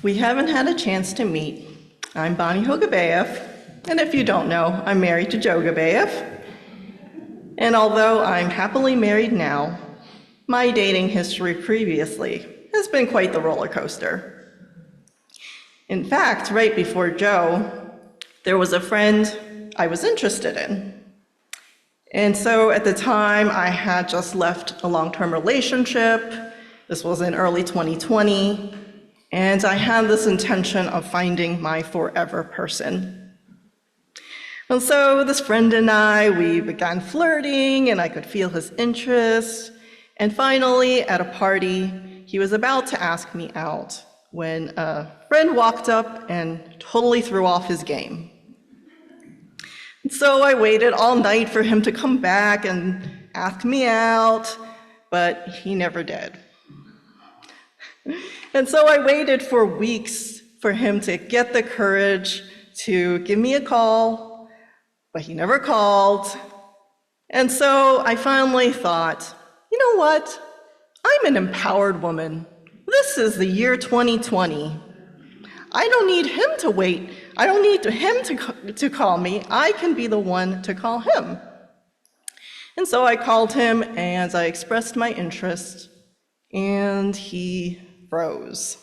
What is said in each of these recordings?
We haven't had a chance to meet. I'm Bonnie Ho Gabaeff, and if you don't know, I'm married to Joe Gabaeff. And although I'm happily married now, my dating history previously has been quite the roller coaster. In fact, right before Joe, there was a friend I was interested in. And so at the time, I had just left a long-term relationship. This was in early 2020. And I had this intention of finding my forever person. And so this friend and I, we began flirting, and I could feel his interest. And finally, at a party, he was about to ask me out when a friend walked up and totally threw off his game. And so I waited all night for him to come back and ask me out, but he never did. And so I waited for weeks for him to get the courage to give me a call, but he never called. And so I finally thought, you know what? I'm an empowered woman. This is the year 2020. I don't need him to wait. I don't need him to call me. I can be the one to call him. And so I called him and I expressed my interest, and he froze.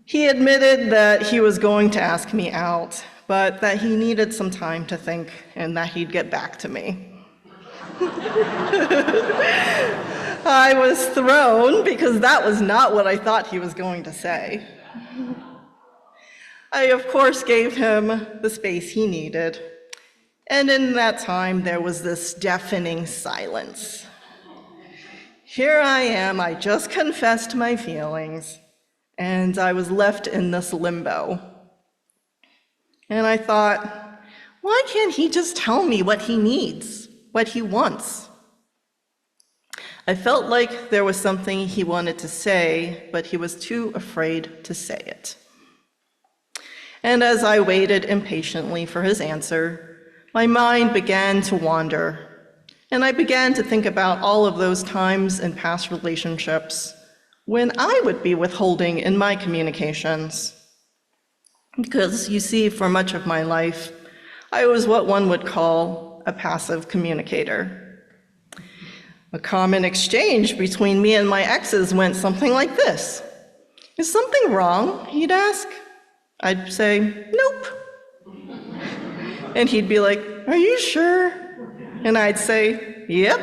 He admitted that he was going to ask me out, but that he needed some time to think and that he'd get back to me. I was thrown because that was not what I thought he was going to say. I, of course, gave him the space he needed, and in that time, there was this deafening silence. Here I am, I just confessed my feelings, and I was left in this limbo. And I thought, why can't he just tell me what he needs, what he wants? I felt like there was something he wanted to say, but he was too afraid to say it. And as I waited impatiently for his answer, my mind began to wander. And I began to think about all of those times in past relationships when I would be withholding in my communications. Because you see, for much of my life, I was what one would call a passive communicator. A common exchange between me and my exes went something like this. Is something wrong? He'd ask. I'd say, nope. And he'd be like, are you sure? And I'd say, yep.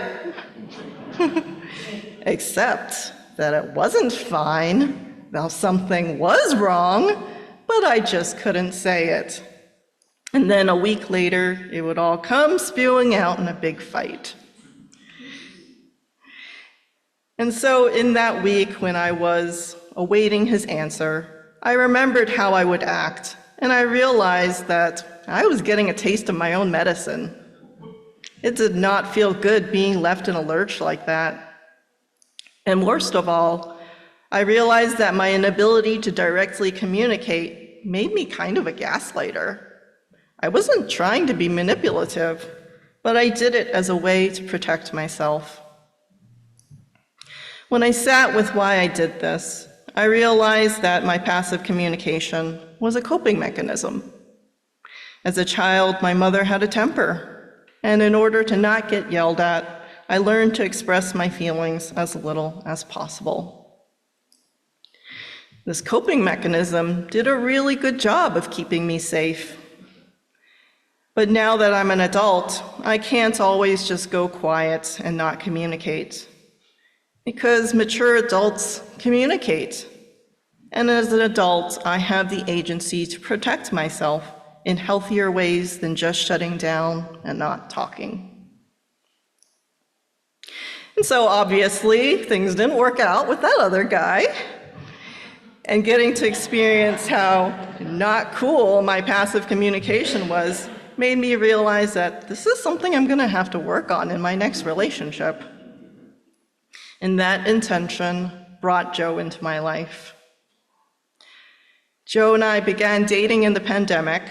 Except that it wasn't fine. Now something was wrong, but I just couldn't say it. And then a week later, it would all come spewing out in a big fight. And so in that week when I was awaiting his answer, I remembered how I would act, and I realized that I was getting a taste of my own medicine. It did not feel good being left in a lurch like that. And worst of all, I realized that my inability to directly communicate made me kind of a gaslighter. I wasn't trying to be manipulative, but I did it as a way to protect myself. When I sat with why I did this, I realized that my passive communication was a coping mechanism. As a child, my mother had a temper. And in order to not get yelled at, I learned to express my feelings as little as possible. This coping mechanism did a really good job of keeping me safe. But now that I'm an adult, I can't always just go quiet and not communicate. Because mature adults communicate. And as an adult, I have the agency to protect myself in healthier ways than just shutting down and not talking. And so obviously, things didn't work out with that other guy. And getting to experience how not cool my passive communication was made me realize that this is something I'm gonna have to work on in my next relationship. And that intention brought Joe into my life. Joe and I began dating in the pandemic,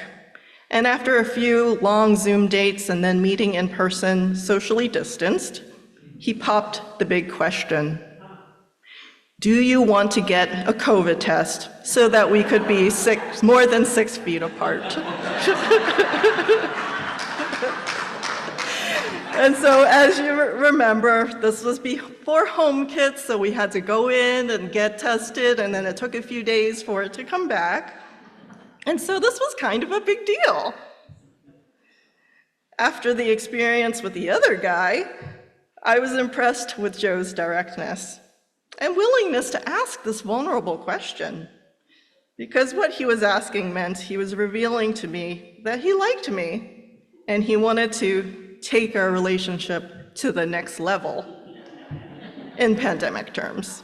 and after a few long Zoom dates and then meeting in person, socially distanced, he popped the big question. Do you want to get a COVID test so that we could be more than 6 feet apart? And so as you remember, this was before home kits, so we had to go in and get tested, and then it took a few days for it to come back. And so this was kind of a big deal. After the experience with the other guy, I was impressed with Joe's directness and willingness to ask this vulnerable question, because what he was asking meant he was revealing to me that he liked me, and he wanted to take our relationship to the next level in pandemic terms.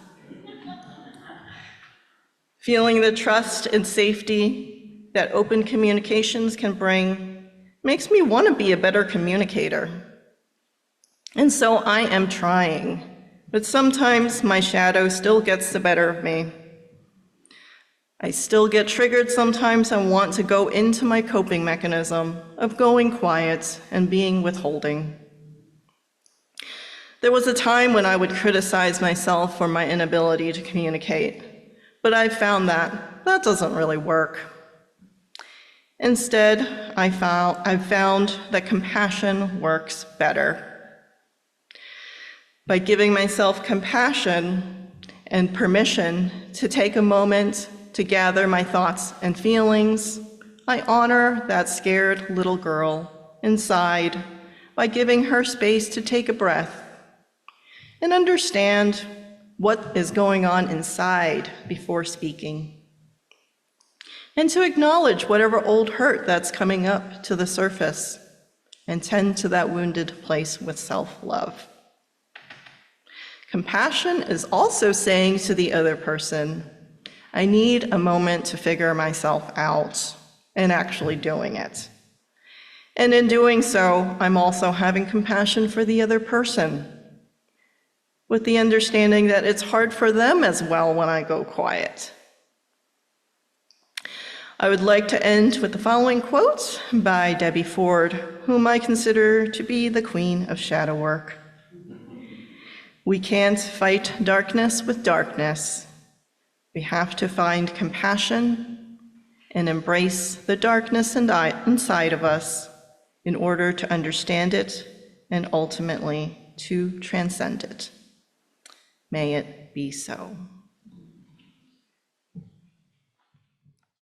Feeling the trust and safety that open communications can bring makes me want to be a better communicator. And so I am trying, but sometimes my shadow still gets the better of me. I still get triggered sometimes and want to go into my coping mechanism of going quiet and being withholding. There was a time when I would criticize myself for my inability to communicate, but I found that doesn't really work. Instead, I've found that compassion works better. By giving myself compassion and permission to take a moment to gather my thoughts and feelings, I honor that scared little girl inside by giving her space to take a breath and understand what is going on inside before speaking, and to acknowledge whatever old hurt that's coming up to the surface and tend to that wounded place with self-love. Compassion is also saying to the other person, I need a moment to figure myself out, and actually doing it. And in doing so, I'm also having compassion for the other person, with the understanding that it's hard for them as well when I go quiet. I would like to end with the following quote by Debbie Ford, whom I consider to be the queen of shadow work. We can't fight darkness with darkness. We have to find compassion and embrace the darkness inside of us in order to understand it and ultimately to transcend it. May it be so.